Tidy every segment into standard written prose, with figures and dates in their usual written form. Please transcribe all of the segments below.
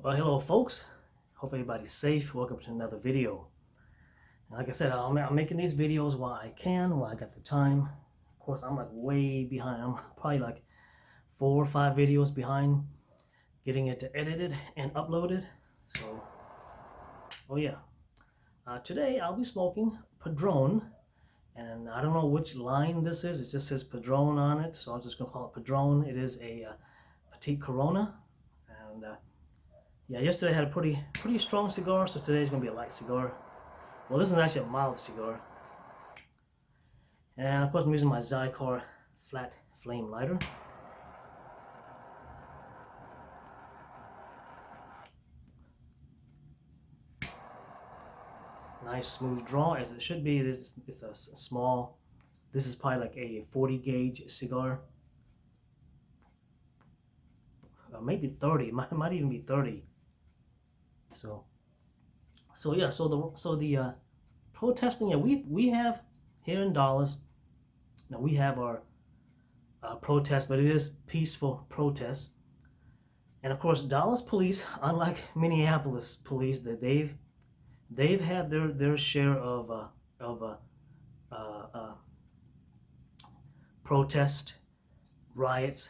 Well, hello folks. Hope everybody's safe. Welcome to another video. Like I said, I'm making these videos while I can, while I got the time. Of course, I'm like way behind. I'm probably like 4 or 5 videos behind getting it edited and uploaded. So, oh yeah. Today I'll be smoking Padron, and I don't know which line this is. It just says Padron on it, so I'm just gonna call it Padron. It is a Petite Corona, and yeah, yesterday I had a pretty strong cigar, so today's gonna be a light cigar. Well, this is actually a mild cigar, and of course I'm using my cigar flat flame lighter. Nice smooth draw as it should be. It's a small. This is probably like a 40 gauge cigar, maybe 30. It might even be 30. So yeah. So the protesting. Yeah, we have here in Dallas. Now we have our protest, but it is peaceful protest. And of course, Dallas police, unlike Minneapolis police, that they've had their share of protest riots,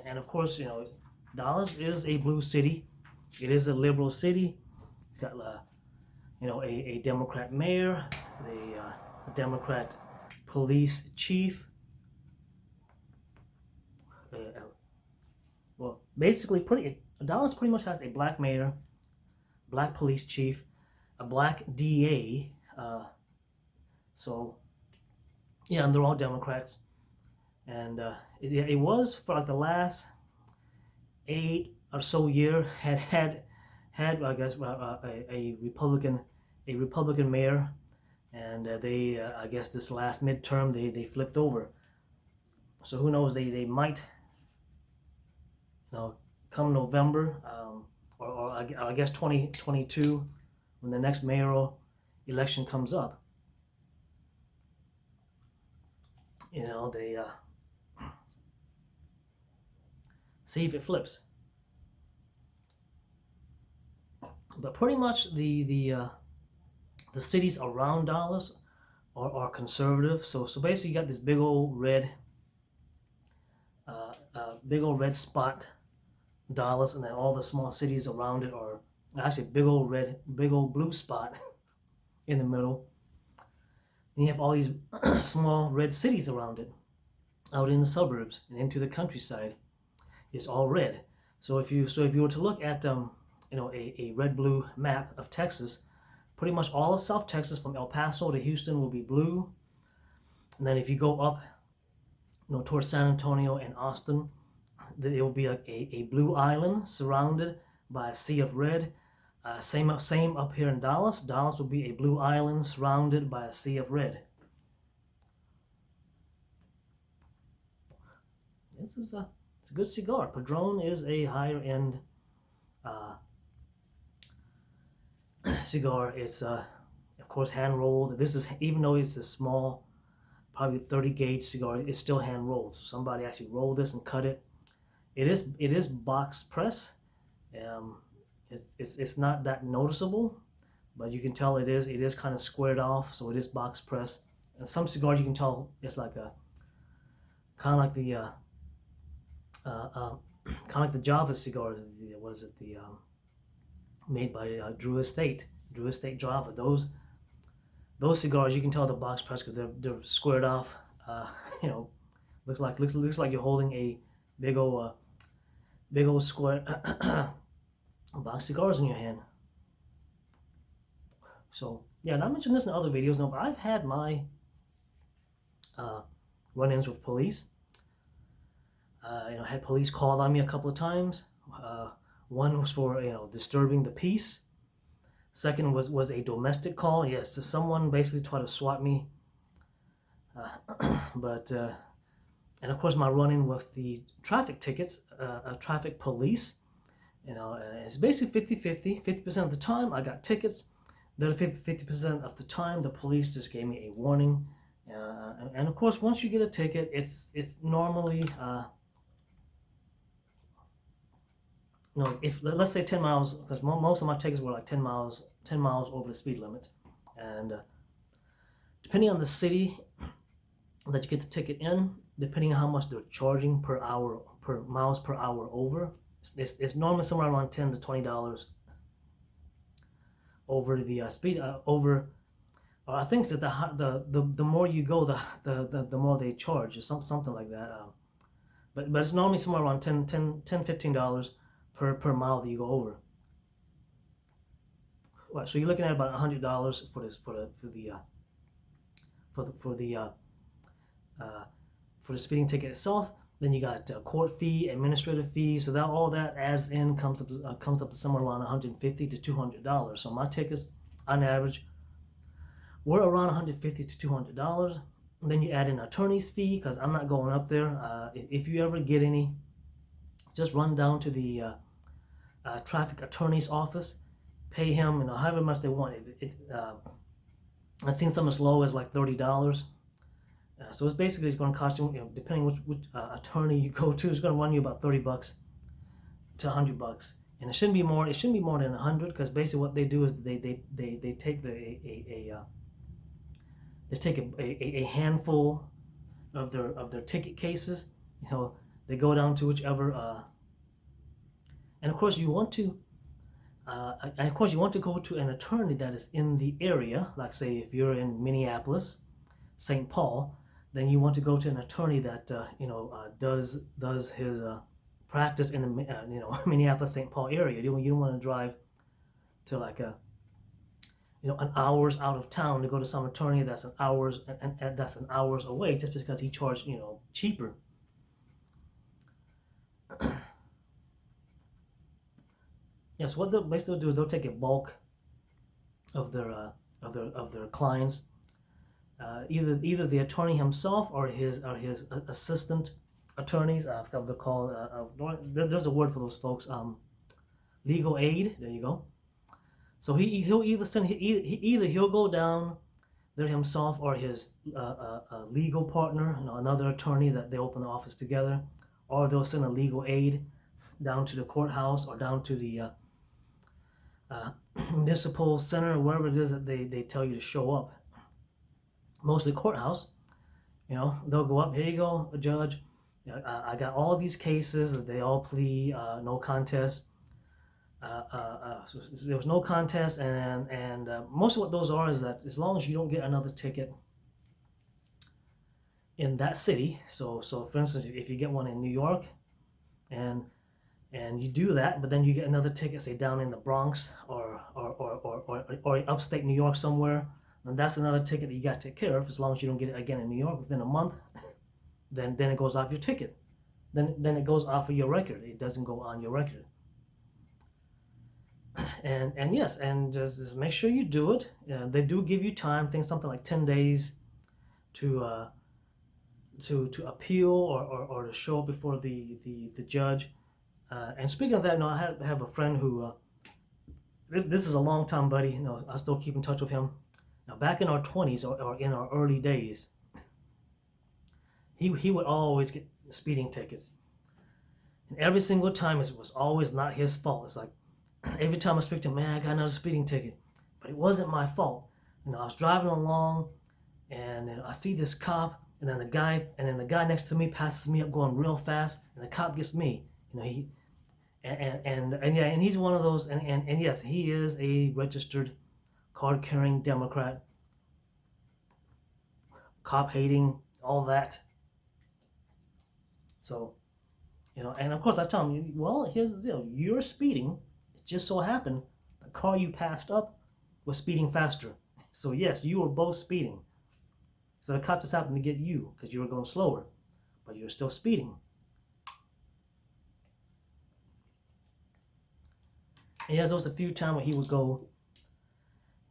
and of course, you know, Dallas is a blue city. It is a liberal city. It's got you know, a Democrat mayor, the Democrat police chief. Well, basically, Dallas pretty much has a black mayor, black police chief, a black DA. So, yeah, and they're all Democrats. And it was for like the last 8 or so year had I guess a Republican mayor, and they I guess this last midterm they flipped over. So who knows, they might, you know, come November, or I guess 2022, when the next mayoral election comes up, you know, they see if it flips. But pretty much the cities around Dallas are conservative. So basically, you got this big old red spot, Dallas, and then all the small cities around it are actually big old blue spot in the middle. And you have all these small red cities around it, out in the suburbs and into the countryside. It's all red. So if you were to look at you know, a red-blue map of Texas, pretty much all of South Texas from El Paso to Houston will be blue. And then if you go up, you know, towards San Antonio and Austin, it will be like a blue island surrounded by a sea of red. Same up here in Dallas. Dallas will be a blue island surrounded by a sea of red. It's a good cigar. Padron is a higher end cigar. It's of course hand rolled. This is, even though it's a small, probably 30 gauge cigar, it's still hand rolled. So somebody actually rolled this and cut it. It is box press. It's not that noticeable, but you can tell it is kind of squared off. So it is box press. And some cigars you can tell it's like a kind of like the kind of like the Java cigars. What is it? The made by Drew Estate Java. Those cigars, you can tell the box press because they're squared off. You know, looks like you're holding a big old square box cigars in your hand. So yeah, and I mentioned this in other videos. No, but I've had my run-ins with police. You know, had police called on me a couple of times. One was for, you know, disturbing the peace. Second was a domestic call. Yes, so someone basically tried to swat me. But and of course my run-in with the traffic tickets, traffic police. You know, it's basically 50-50. 50% of the time I got tickets. The other 50% of the time the police just gave me a warning. And of course, once you get a ticket, it's normally if let's say 10 miles, because most of my tickets were like 10 miles over the speed limit, and depending on the city that you get the ticket in, depending on how much they're charging per hour, per miles per hour over, it's normally somewhere around $10 to $20 over the speed over. I think that the more you go, the more they charge, or something like that. But it's normally somewhere around $15 per mile that you go over. Right, so you're looking at about $100 for the speeding ticket itself. Then you got court fee, administrative fees. So that all that adds in comes up to somewhere around $150 to $200. So my tickets, on average, were around $150 to $200. And then you add in attorney's fee, because I'm not going up there. If you ever get any, just run down to the traffic attorney's office, pay him, however much they want. I've seen some as low as like $30. So it's going to cost you, depending which attorney you go to, it's going to run you about $30 to $100, and it shouldn't be more. It shouldn't be more than $100, because basically what they do is they take a handful of their ticket cases. They go down to whichever, and of course you want to. And of course, you want to go to an attorney that is in the area. Like, say, if you're in Minneapolis, St. Paul, then you want to go to an attorney that does his practice in the Minneapolis, St. Paul area. You don't want to drive to like an hours out of town to go to some attorney that's an hours away, just because he charged cheaper. Yes, what they'll basically do is they'll take a bulk of their clients, either the attorney himself or his assistant attorneys. I forgot what they're called. There's a word for those folks. Legal aid. There you go. So he'll he'll go down there himself, or his legal partner, another attorney that they open the office together, or they'll send a legal aid down to the courthouse or down to the municipal center, or wherever it is that they tell you to show up. Mostly courthouse. They'll go up. Here you go, judge. I got all of these cases that they all plea no contest. So there was no contest, and most of what those are is that as long as you don't get another ticket in that city. So for instance, if you get one in New York, and you do that, but then you get another ticket, say down in the Bronx or upstate New York somewhere, and that's another ticket that you got to take care of. As long as you don't get it again in New York within a month, then it goes off your ticket. Then it goes off of your record. It doesn't go on your record. And yes, and just make sure you do it. They do give you time. I think something like 10 days to appeal or to show up before the judge. And speaking of that, I have a friend who this is a long time buddy. I still keep in touch with him. Now, back in our 20s or in our early days, he would always get speeding tickets, and every single time it was always not his fault. It's like every time I speak to him, man, I got another speeding ticket, but it wasn't my fault. I was driving along, and I see this cop, and then the guy next to me passes me up going real fast, and the cop gets me. And he's one of those, and yes, he is a registered card-carrying Democrat, cop-hating, all that. So, and of course I tell him, well, here's the deal: you're speeding. It just so happened the car you passed up was speeding faster. So yes, you were both speeding. So the cop just happened to get you because you were going slower, but you're still speeding. And yes, there was a few times where he would go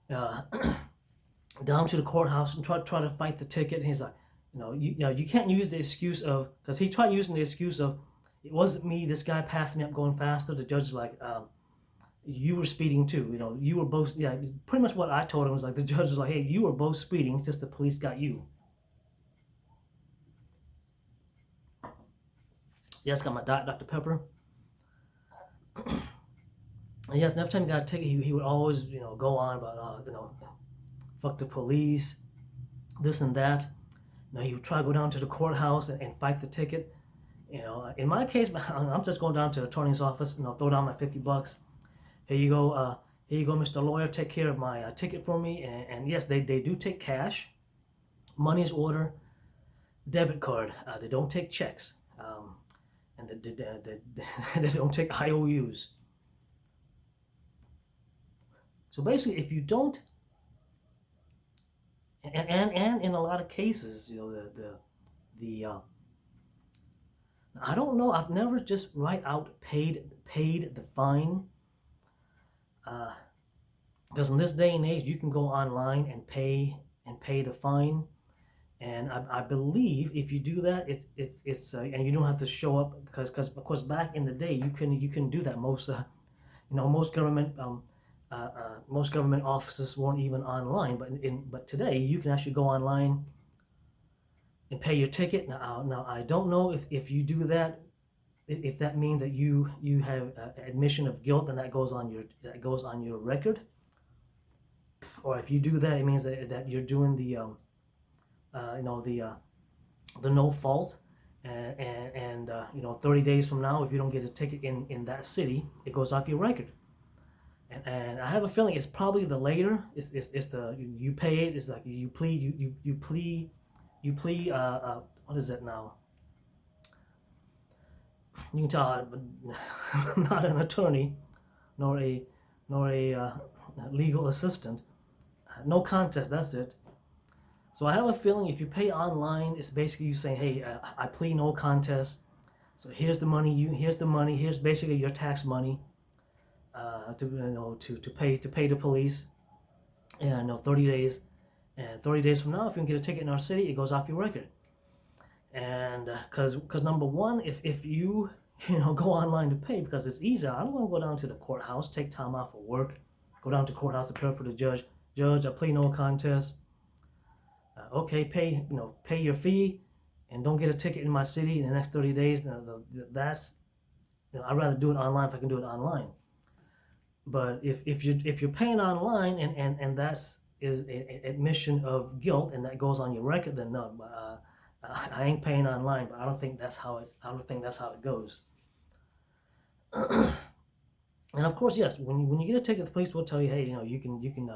down to the courthouse and try to fight the ticket. And he's like, you can't use the excuse of, because he tried using the excuse of, it wasn't me, this guy passed me up going faster. The judge is like, you were speeding too. You were both, pretty much what I told him was like, the judge was like, hey, you were both speeding, it's just the police got you. Yes, got my Dr. Pepper. And yes, and every time he got a ticket, he would always, go on about, fuck the police, this and that. He would try to go down to the courthouse and fight the ticket. In my case, I'm just going down to the attorney's office, throw down my $50. Here you go, Mr. Lawyer, take care of my ticket for me. And yes, they do take cash, money is order, debit card. They don't take checks, and they don't take IOUs. So basically, if you don't, and in a lot of cases, the I don't know. I've never just right out paid the fine, because in this day and age, you can go online and pay the fine. And I believe if you do that, it's and you don't have to show up, because of course back in the day you couldn't do that. Most government offices weren't even online, but today you can actually go online and pay your ticket. Now I don't know if you do that, if that means that you have admission of guilt and that goes on your record, or if you do that, it means that you're doing the no fault, and 30 days from now, if you don't get a ticket in that city, it goes off your record. And I have a feeling it's probably the later. It's the you pay it. It's like you plead. What is it now? You can tell I'm not an attorney, nor a legal assistant. No contest. That's it. So I have a feeling if you pay online, it's basically you saying, "Hey, I plead no contest. So here's the money. Here's basically your tax money, to pay the police." And 30 days, and 30 days from now, if you can get a ticket in our city, it goes off your record. And because number one, if you go online to pay, because it's easier. I don't want to go down to the courthouse, take time off of work, go down to the courthouse, appear for the judge. Judge, I plead no contest. Okay, pay your fee, and don't get a ticket in my city in the next 30 days. That's I'd rather do it online if I can do it online. But if you're paying online and that's is an admission of guilt and that goes on your record, then no, I ain't paying online. But I don't think that's how it goes. And of course, yes, when you get a ticket, the police will tell you, hey, you can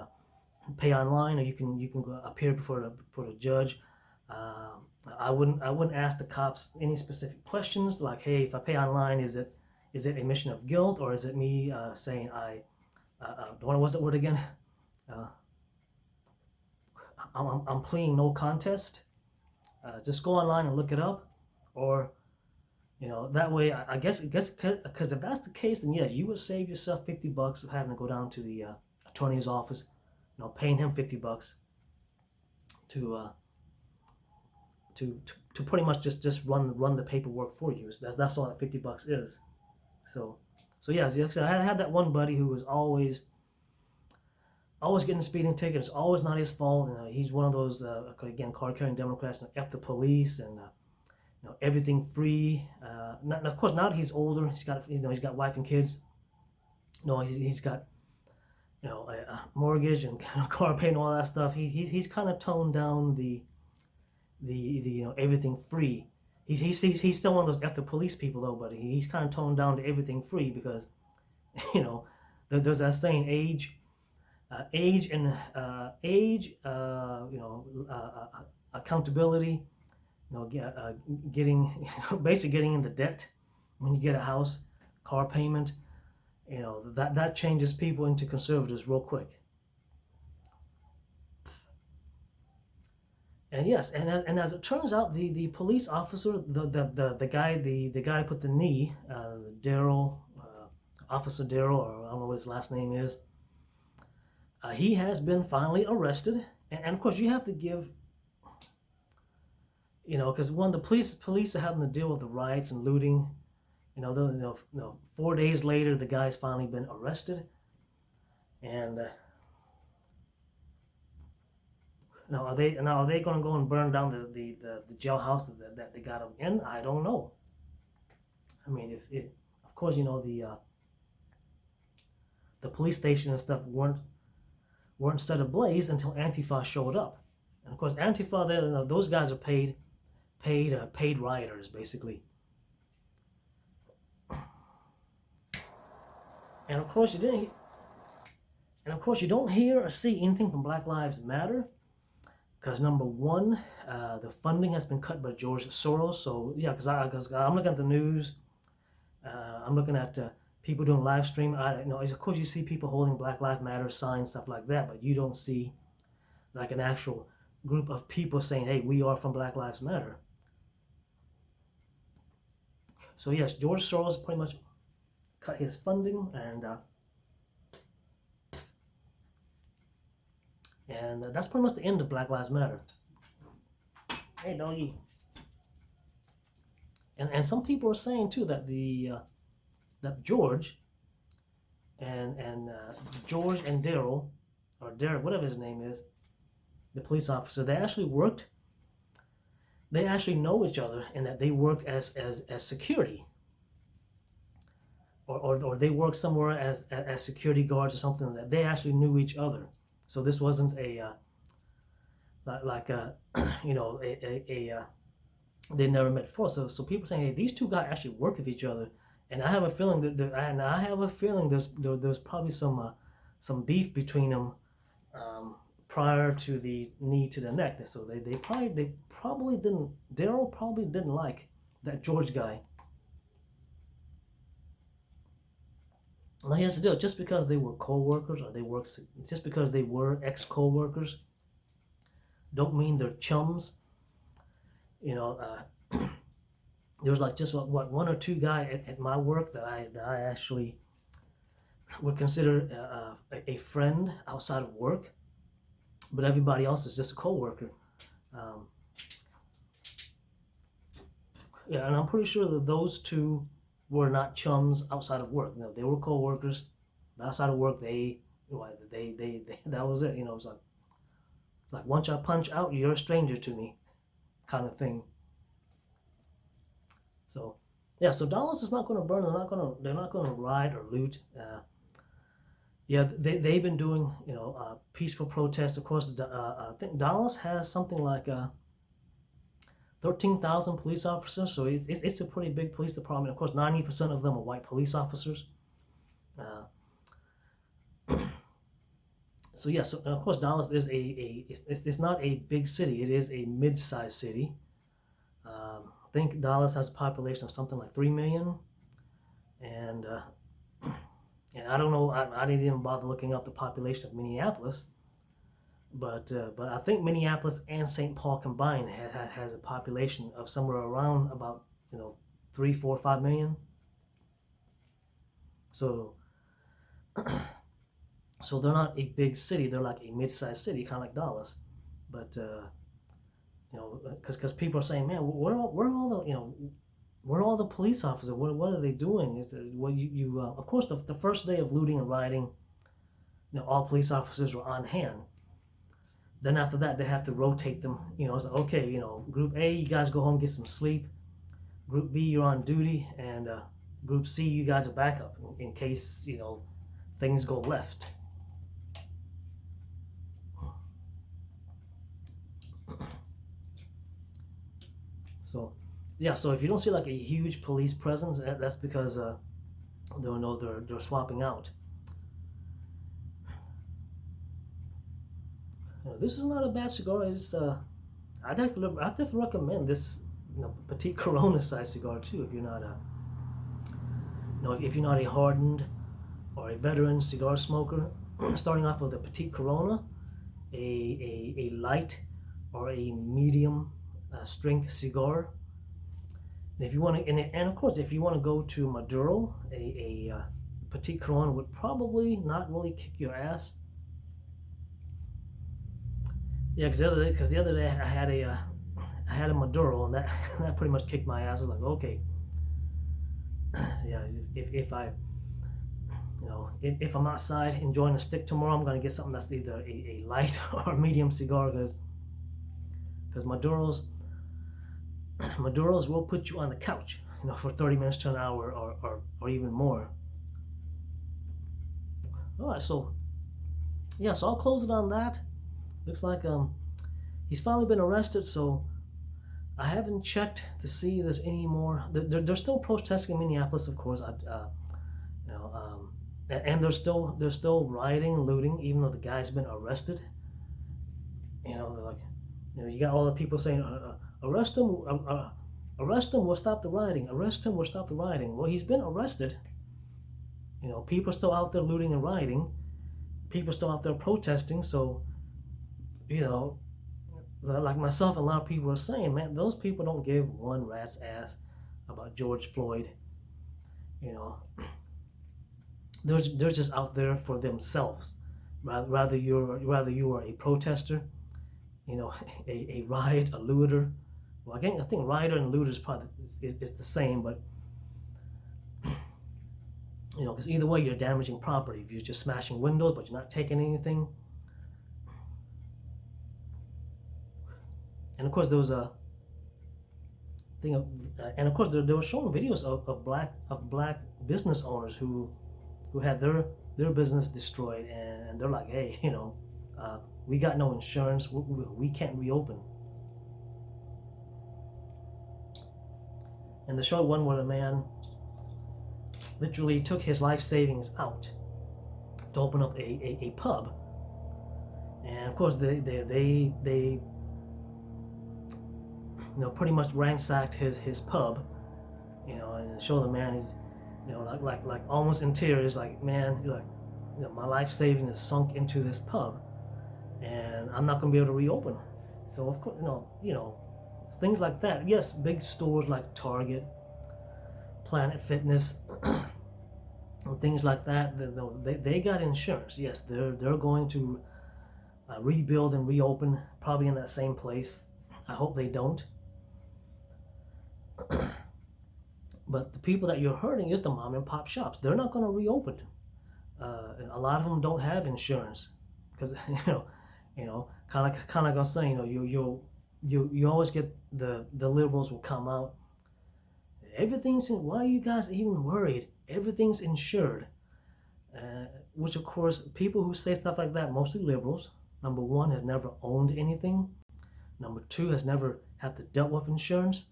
pay online, or you can go appear before the judge. I wouldn't ask the cops any specific questions like, hey, if I pay online, is it admission of guilt, or is it me saying what was that word again? I'm pleading no contest. Just go online and look it up, or that way I guess because if that's the case, then yes, you would save yourself $50 of having to go down to the attorney's office, paying him $50 to pretty much just run the paperwork for you. So that's all that $50 is. So yeah, I had that one buddy who was always getting speeding tickets. It's always not his fault. He's one of those again card carrying Democrats, F the police, and everything free. Of course, now that he's older, he's got wife and kids. He's got a mortgage and car payment, all that stuff. He's kind of toned down the everything free. He's still one of those F the police people though, but he's kind of toned down to everything free because there's that saying, accountability, getting basically getting into debt when you get a house, car payment, that changes people into conservatives real quick. And yes, and as it turns out, the police officer, the guy who put the knee, Daryl, Officer Daryl, or I don't know what his last name is, he has been finally arrested. And of course, you have to give, because when the police are having to deal with the riots and looting, 4 days later, the guy's finally been arrested. And now are they going to go and burn down the jailhouse that they got him in? I don't know. I mean, of course, the police station and stuff weren't set ablaze until Antifa showed up. And of course, Antifa, those guys are paid rioters, basically. And of course, you don't hear or see anything from Black Lives Matter, because number one, the funding has been cut by George Soros. So yeah, because I'm looking at the news, I'm looking at people doing live stream. Of course you see people holding Black Lives Matter signs, stuff like that, but you don't see like an actual group of people saying, "Hey, we are from Black Lives Matter." So yes, George Soros pretty much cut his funding, and that's pretty much the end of Black Lives Matter. Hey, doggy. And some people are saying too that that George and Daryl, or Derek, whatever his name is, the police officer, they actually know each other, and that they work as security, or they work somewhere as security guards or something. That they actually knew each other. So this wasn't they never met before. So people saying, hey, these two guys actually work with each other, and I have a feeling there's probably some beef between them prior to the knee to the neck. So Daryl probably didn't like that George guy. Now he has to do it just because they were co-workers, or just because they were ex-co-workers, don't mean they're chums. There was like just one or two guys at my work that I actually would consider a friend outside of work, but everybody else is just a co-worker. And I'm pretty sure that those two were not chums outside of work. They were co-workers. Outside of work, they that was it. It's like once I punch out, you're a stranger to me, kind of thing. So yeah, so Dallas is not going to burn. They're not going to riot or loot. They've been doing peaceful protests. Of course, I think Dallas has something like 13,000 police officers, so it's a pretty big police department. Of course, 90% of them are white police officers. So of course, Dallas is it's not a big city. It is a mid-sized city. I think Dallas has a population of something like 3 million, and I don't know. I didn't even bother looking up the population of Minneapolis. But I think Minneapolis and St. Paul combined has a population of somewhere around about 3, 4, 5 million. So they're not a big city. They're like a mid-sized city, kind of like Dallas. But because people are saying, man, where are all the police officers? What are they doing? Of course the first day of looting and rioting, all police officers were on hand. Then after that, they have to rotate them. It's like, okay, Group A, you guys go home, get some sleep. Group B, you're on duty, and Group C, you guys are backup in case things go left. So yeah, so if you don't see like a huge police presence, that's because they're swapping out. This is not a bad cigar. I definitely recommend this Petite Corona size cigar too. If you're not if you're not a hardened or a veteran cigar smoker, starting off with a Petite Corona, a light or a medium strength cigar. And if you want to, and of course, if you want to go to Maduro, a Petite Corona would probably not really kick your ass. Yeah, because the other day I had a Maduro, and that pretty much kicked my ass. I was like, okay, yeah, if I'm outside enjoying a stick tomorrow, I'm gonna get something that's either a light or medium cigar, because Maduros will put you on the couch, for 30 minutes to an hour or even more. All right, so yeah, so I'll close it on that. Looks like he's finally been arrested, so I haven't checked to see if there's any more. They're still protesting in Minneapolis, of course. You know, and they're still rioting, looting, even though the guy's been arrested. You know, they're like, you got all the people saying, arrest him, arrest him, we'll stop the rioting. Arrest him, we'll stop the rioting. Well, he's been arrested. You know, people are still out there looting and rioting. People are still out there protesting. So, you know, like myself and a lot of people are saying, man, those people don't give one rat's ass about George Floyd. You know, they're just out there for themselves. Rather you are a protester, you know, a riot, a looter. Well, again, I think rioter and looter is probably is the same, but you know, because either way you're damaging property. If you're just smashing windows but you're not taking anything. And of course there was a thing of, and of course they were showing videos of black business owners who had their business destroyed, and they're like, hey, you know, we got no insurance, we can't reopen. And they showed one where the man literally took his life savings out to open up a pub, and of course they you know, pretty much ransacked his pub, you know, and show the man is, you know, like almost in tears, like, man, like, you know, my life savings is sunk into this pub, and I'm not gonna be able to reopen. So of course, you know, things like that. Yes, big stores like Target, Planet Fitness, and things like that, they got insurance. Yes, they're going to rebuild and reopen, probably in that same place. I hope they don't. But the people that you're hurting is the mom and pop shops. They're not going to reopen. A lot of them don't have insurance because you know, kind of like I'm saying, you always get the liberals will come out. Everything's in, why are you guys even worried? Everything's insured. Which of course, people who say stuff like that, mostly liberals, number one, have never owned anything. Number two, has never had to dealt with insurance.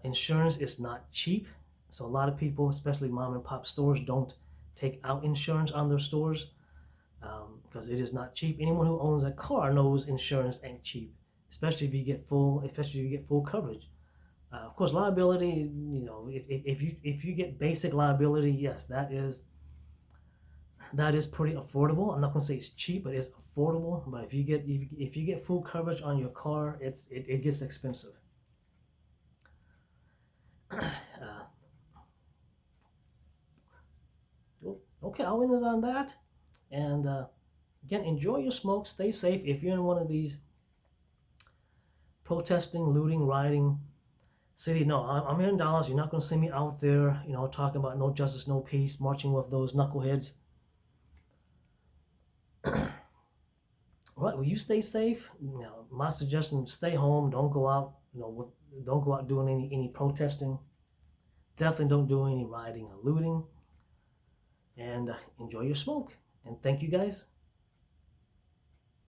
Insurance is not cheap, so a lot of people, especially mom and pop stores, don't take out insurance on their stores because it is not cheap. Anyone who owns a car knows insurance ain't cheap, especially if you get full coverage. Of course, liability, you know, if you get basic liability, yes, that is pretty affordable. I'm not gonna say it's cheap, but it's affordable. But if you get full coverage on your car, it gets expensive. Okay, I'll end it on that. And again, enjoy your smoke. Stay safe. If you're in one of these protesting, looting, rioting city, no, I'm here in Dallas. You're not going to see me out there, you know, talking about no justice, no peace, marching with those knuckleheads. Right, well, you stay safe. You know, my suggestion: stay home. Don't go out. You know, don't go out doing any protesting. Definitely don't do any rioting or looting. And enjoy your smoke. And thank you guys.